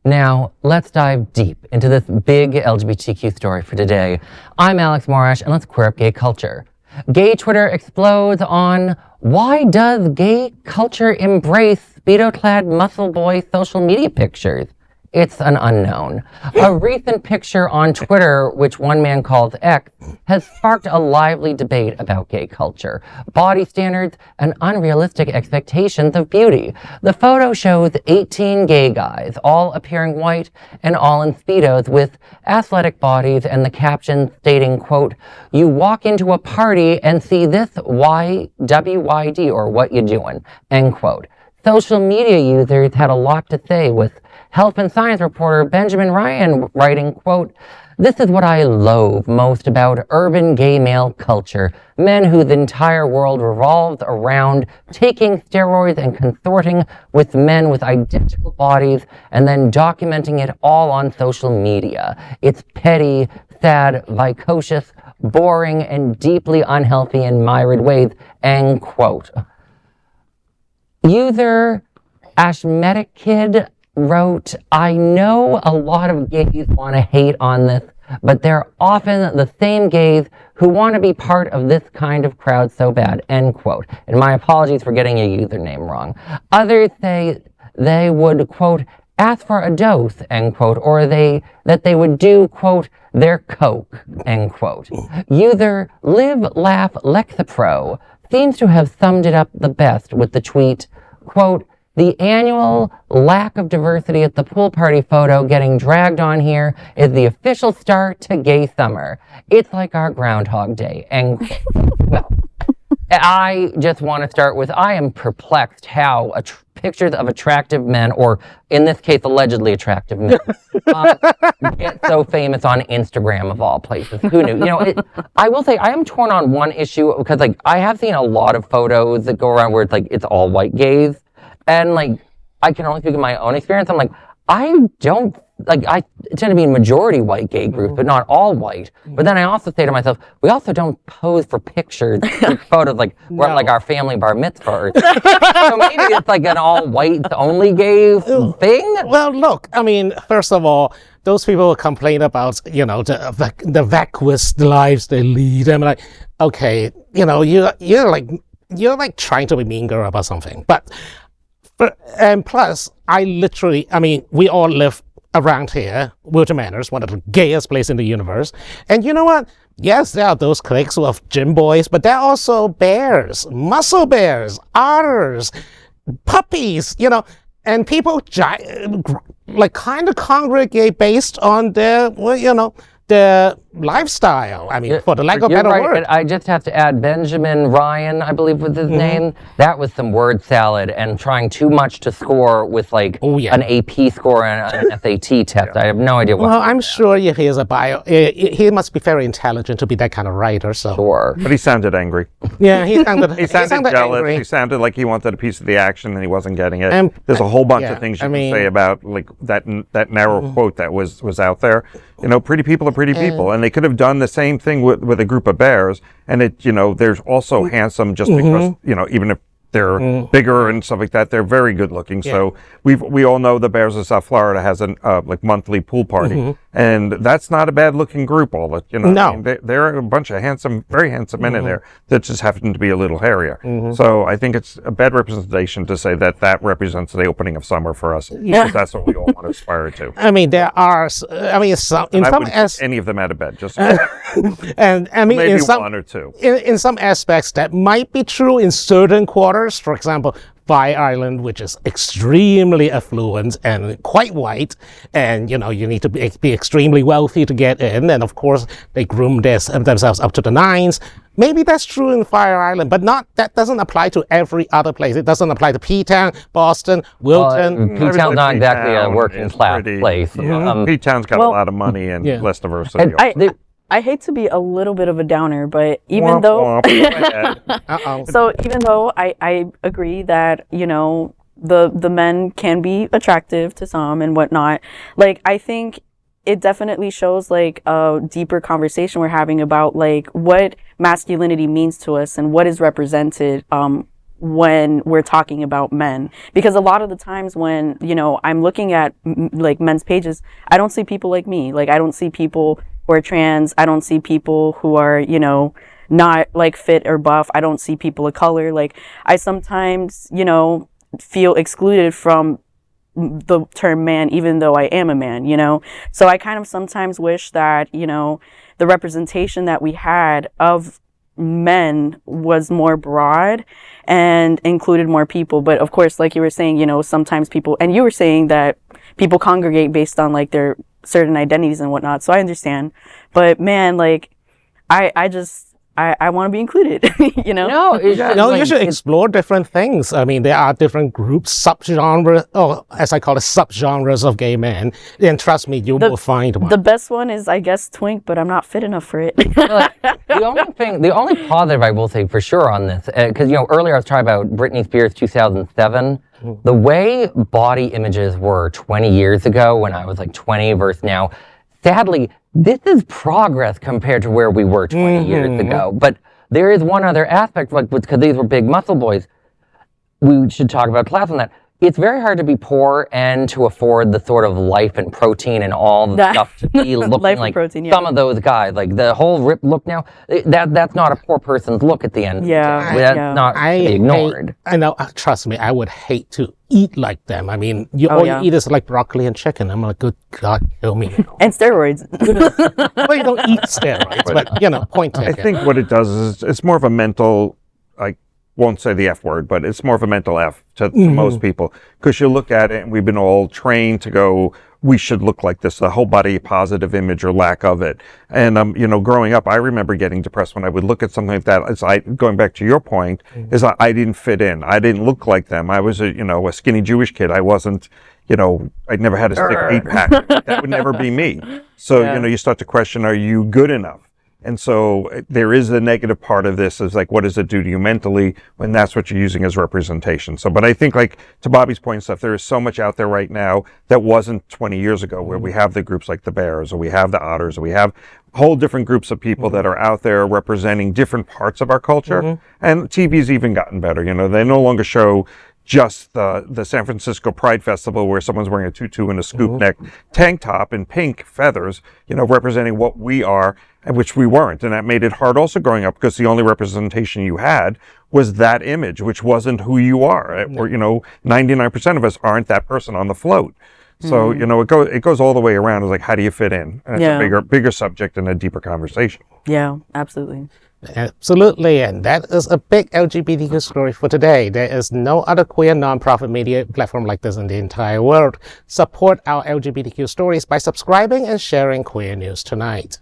Now, let's dive deep into this big LGBTQ story for today. I'm Alex Morash, and let's queer up gay culture. Gay Twitter explodes on why does gay culture embrace Speedo-clad muscle boy social media pictures? It's an unknown. A recent picture on Twitter, which one man calls X, has sparked a lively debate about gay culture, body standards, and unrealistic expectations of beauty. The photo shows 18 gay guys, all appearing white and all in Speedos with athletic bodies, and the caption stating, quote, "You walk into a party and see this WYD, or what you doing," end quote. Social media users had a lot to say, with health and science reporter Benjamin Ryan writing, quote, "This is what I loathe most about urban gay male culture. Men whose entire world revolves around taking steroids and consorting with men with identical bodies and then documenting it all on social media. It's petty, sad, vicocious, boring, and deeply unhealthy in myriad ways," end quote. User Ashmetic Kid wrote, "I know a lot of gays want to hate on this, but they're often the same gays who want to be part of this kind of crowd so bad," end quote. And my apologies for getting your username wrong. Others say they would, quote, "ask for a dose," end quote, or that they would do, quote, "their coke," end quote. User Laugh Lexipro seems to have summed it up the best with the tweet, quote, "The annual lack of diversity at the pool party photo getting dragged on here is the official start to gay summer. It's like our Groundhog Day." And well, I just want to start with, I am perplexed how pictures of attractive men, or in this case, allegedly attractive men, get so famous on Instagram of all places. Who knew? You know, I will say I am torn on one issue, because like I have seen a lot of photos that go around where it's like it's all white gays, and like I can only speak of my own experience. I'm like, I tend to be in majority white gay groups, but not all white. But then I also say to myself, we also don't pose for pictures, photos like we're at like our family bar mitzvah. So maybe it's like an all white only gay thing. Well, look, I mean, first of all, those people complain about, you know, the vacuous lives they lead. I'm like, okay, you know, you're like trying to be mean girl about something. And plus, I mean, we all live around here, Wilton Manors, one of the gayest places in the universe. And you know what? Yes, there are those cliques of gym boys, but there are also bears, muscle bears, otters, puppies, you know, and people like kind of congregate based on their, well, you know, their lifestyle. I mean, for the lack of better right, word. I just have to add, Benjamin Ryan, I believe was his name. That was some word salad and trying too much to score with like an AP score and an SAT test. I have no idea what. Well, I'm sure if he is a bio, he must be very intelligent to be that kind of writer. So. Sure. But he sounded angry. Yeah, he sounded jealous. angry. He sounded like he wanted a piece of the action and he wasn't getting it. And, there's a whole bunch of things you can say about like that narrow quote that was out there. You know, pretty people are pretty people, and they could have done the same thing with a group of bears. And it, you know, there's also handsome just because, you know, even if they're bigger and stuff like that, they're very good looking. Yeah. So we all know the Bears of South Florida has an like monthly pool party, and that's not a bad looking group. All that, you know, no. I mean, there are a bunch of very handsome men in there that just happen to be a little hairier. So I think it's a bad representation to say that represents the opening of summer for us. Because that's what we all want to aspire to. I mean, there are. I mean, any of them out of bed, just and I mean, maybe one or two. In some aspects, that might be true in certain quarters. For example, Fire Island, which is extremely affluent and quite white, and you know you need to be extremely wealthy to get in, and of course they groom themselves up to the nines. Maybe that's true in Fire Island, but that doesn't apply to every other place. It doesn't apply to P-Town, Boston, Wilton. P-Town's not exactly a working class place. Yeah. P-Town's got a lot of money and less diversity. I hate to be a little bit of a downer, but even though so even though I agree that, you know, the men can be attractive to some and whatnot, like I think it definitely shows like a deeper conversation we're having about like what masculinity means to us and what is represented when we're talking about men, because a lot of the times when, you know, I'm looking at like men's pages, I don't see people like me. Like, I don't see people who are trans. I don't see people who are, you know, not like fit or buff. I don't see people of color. Like, I sometimes, you know, feel excluded from the term man, even though I am a man, you know? So I kind of sometimes wish that, you know, the representation that we had of men was more broad and included more people. But of course, like you were saying, you know, sometimes people, and you were saying that people congregate based on like their certain identities and whatnot. So I understand. But man, like, I want to be included, you know? No, You should explore different things. I mean, there are different groups, subgenres, or as I call it, subgenres of gay men. And trust me, you will find one. The best one is, I guess, twink, but I'm not fit enough for it. The only positive I will say for sure on this, because, you know, earlier I was talking about Britney Spears 2007. The way body images were 20 years ago when I was like 20 versus now, sadly, this is progress compared to where we were 20 years ago. But there is one other aspect, like, because these were big muscle boys, we should talk about class on that. It's very hard to be poor and to afford the sort of life and protein and all the stuff to be looking like protein, some of those guys. Like the whole ripped look now, that's not a poor person's look at the end. Yeah. That's not to be ignored. I know, trust me, I would hate to eat like them. I mean, you eat is like broccoli and chicken. I'm like, good God, kill me. And steroids. Well, you don't eat steroids, but, you know, point taken. I think what it does is it's more of a mental, like, won't say the F word, but it's more of a mental F to most people, because you look at it and we've been all trained to go, we should look like this, the whole body positive image or lack of it. And, you know, growing up, I remember getting depressed when I would look at something like that. It's going back to your point, is I didn't fit in. I didn't look like them. I was a skinny Jewish kid. I wasn't, you know, I'd never had a stick 8-pack. That would never be me. So, you know, you start to question, are you good enough? And so there is a negative part of this, is like, what does it do to you mentally when that's what you're using as representation? So, but I think, like, to Bobby's point and stuff, there is so much out there right now that wasn't 20 years ago, where we have the groups like the Bears, or we have the Otters, or we have whole different groups of people that are out there representing different parts of our culture. And TV's even gotten better. You know, they no longer show just the San Francisco Pride Festival where someone's wearing a tutu and a scoop neck tank top and pink feathers, you know, representing what we are, and which we weren't. And that made it hard also growing up, because the only representation you had was that image, which wasn't who you are. Or, you know, 99% of us aren't that person on the float. So, you know, it goes all the way around. It's like, how do you fit in? And it's a bigger subject and a deeper conversation. Yeah, absolutely. Absolutely, and that is a big LGBTQ story for today. There is no other queer non-profit media platform like this in the entire world. Support our LGBTQ stories by subscribing and sharing Queer News Tonight.